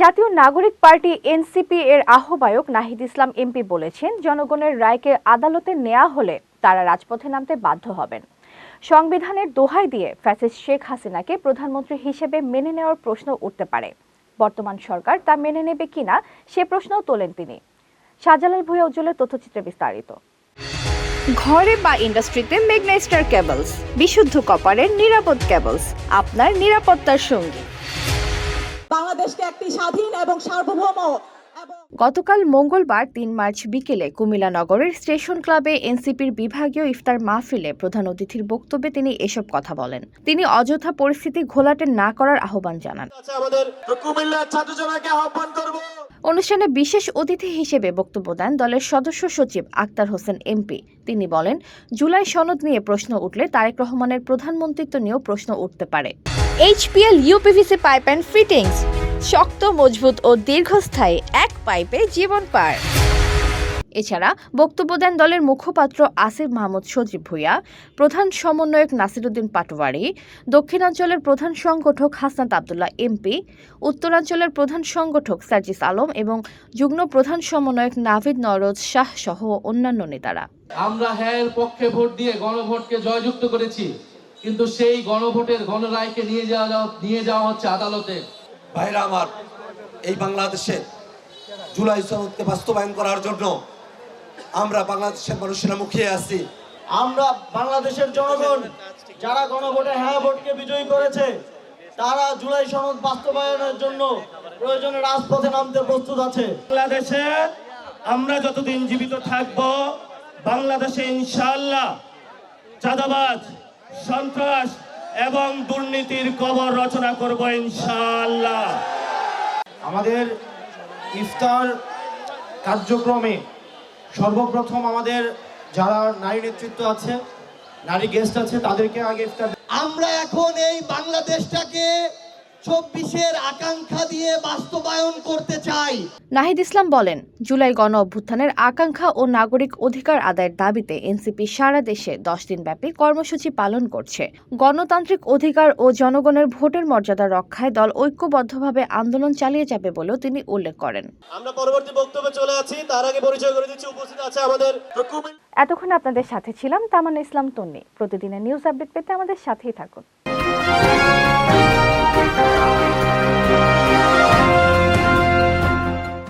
জাতীয় নাগরিক party NCP এর আহ্বায়ক নাহিদ ইসলাম এমপি বলেছেন, জনগণের রায়কে আদালতে নেওয়া হলে তারা রাজপথে নামতে বাধ্য হবেন। সংবিধানের দোহাই দিয়ে ফ্যাসিস্ট শেখ হাসিনাকে প্রধানমন্ত্রী হিসেবে মেনে নেওয়ার প্রশ্ন উঠতে পারে। বর্তমান সরকার তা মেনে নেবে কিনা সে প্রশ্নও তোলেন তিনি। শাহজালাল ভূঁইয়া উজ্জ্বলের তথ্যচিত্রে বিস্তারিত। ঘরে বা ইন্ডাস্ট্রিতে মেঘনা স্টার কেবলস, বিশুদ্ধ কপারের নিরাপদ কেবলস, আপনার নিরাপত্তার সঙ্গী। বাংলাদেশকে একটি স্বাধীন এবং সার্বভৌম। গতকাল মঙ্গলবার ৩ মার্চ বিকেলে কুমিল্লা নগরের স্টেশন ক্লাবে এনসিপির বিভাগীয় ইফতার মাহফিলে প্রধান অতিথির বক্তব্যে তিনি এসব কথা বলেন। তিনি অযথা পরিস্থিতি ঘোলাটে না করার আহ্বান জানান। অনুষ্ঠানে বিশেষ অতিথি হিসেবে বক্তব্য দেন দলের সদস্য সচিব আক্তার হোসেন এমপি। তিনি বলেন, জুলাই সনদ নিয়ে প্রশ্ন উঠলে তারেক রহমানের প্রধানমন্ত্রিত্ব নিয়েও প্রশ্ন উঠতে পারে। HPL uPVC pipe and fittings, শক্ত, মজবুত ও দীর্ঘস্থায়ী, এক পাইপে জীবন পার। এছাড়া বক্তব্য দেন দলের মুখপাত্র আসিফ মাহমুদ সজীব ভূঁইয়া, প্রধান সমন্বয়ক নাসিরউদ্দিন পাটোয়ারি, দক্ষিণাঞ্চলের প্রধান সংগঠক হাসনাত আবদুল্লাহ এমপি, উত্তরাঞ্চলের প্রধান সংগঠক সার্জিস আলম এবং যুগ্ম প্রধান সমন্বয়ক নাভিদ নওরোজ শাহ সহ অন্যান্য নেতারা। আমরা হ্যাঁ পক্ষে ভোট দিয়ে গণভোটকে জয়যুক্ত করেছি, কিন্তু সেই গণভোটের গণরায়কে নিয়ে যাওয়া হচ্ছে আদালতে। ভাইরা আমার, এই বাংলাদেশে জুলাই সনদকে বাস্তবায়ন করার জন্য আমরা বাংলাদেশের মানুষেরা মুখিয়ে আছি। আমরা বাংলাদেশের জনগণ যারা গণভোটে হ্যাঁ ভোটকে বিজয়ী করেছে, তারা জুলাই সনদ বাস্তবায়নের জন্য প্রয়োজনে রাজপথে নামতে প্রস্তুত আছে। বাংলাদেশে আমরা যতদিন জীবিত থাকব, বাংলাদেশে ইনশাআল্লাহ চাঁদাবাজ, সন্ত্রাস এবং দুর্নীতির কবর রচনা করব ইনশাআল্লাহ। আমাদের ইফতার কার্যক্রমে সর্বপ্রথম আমাদের যারা নারী নেতৃত্ব আছে, নারী গেস্ট আছে, তাদেরকে আগে ইফতার। আমরা এখন এই বাংলাদেশটাকে 24-এর আকাঙ্ক্ষা দিয়ে বাস্তবায়ন করতে চাই। নাহিদ ইসলাম বলেন, জুলাই গণ অভ্যুত্থানের আকাঙ্ক্ষা ও নাগরিক অধিকার আদায়ের দাবিতে এনসিপি সারা দেশে 10 দিনব্যাপী কর্মসূচি পালন করছে। গণতান্ত্রিক অধিকার ও জনগণের ভোটের মর্যাদা রক্ষায় দল ঐক্যবদ্ধভাবে আন্দোলন চালিয়ে যাবে বলেও তিনি উল্লেখ করেন। আমরা পরবর্তী বক্তব্যে চলে আছি, তার আগে পরিচয় করে দিচ্ছি, উপস্থিত আছে আমাদের। এতক্ষণ আপনাদের সাথে ছিলাম তামান্না ইসলাম তন্নি। প্রতিদিনের নিউজ আপডেট পেতে আমাদের সাথেই থাকুন।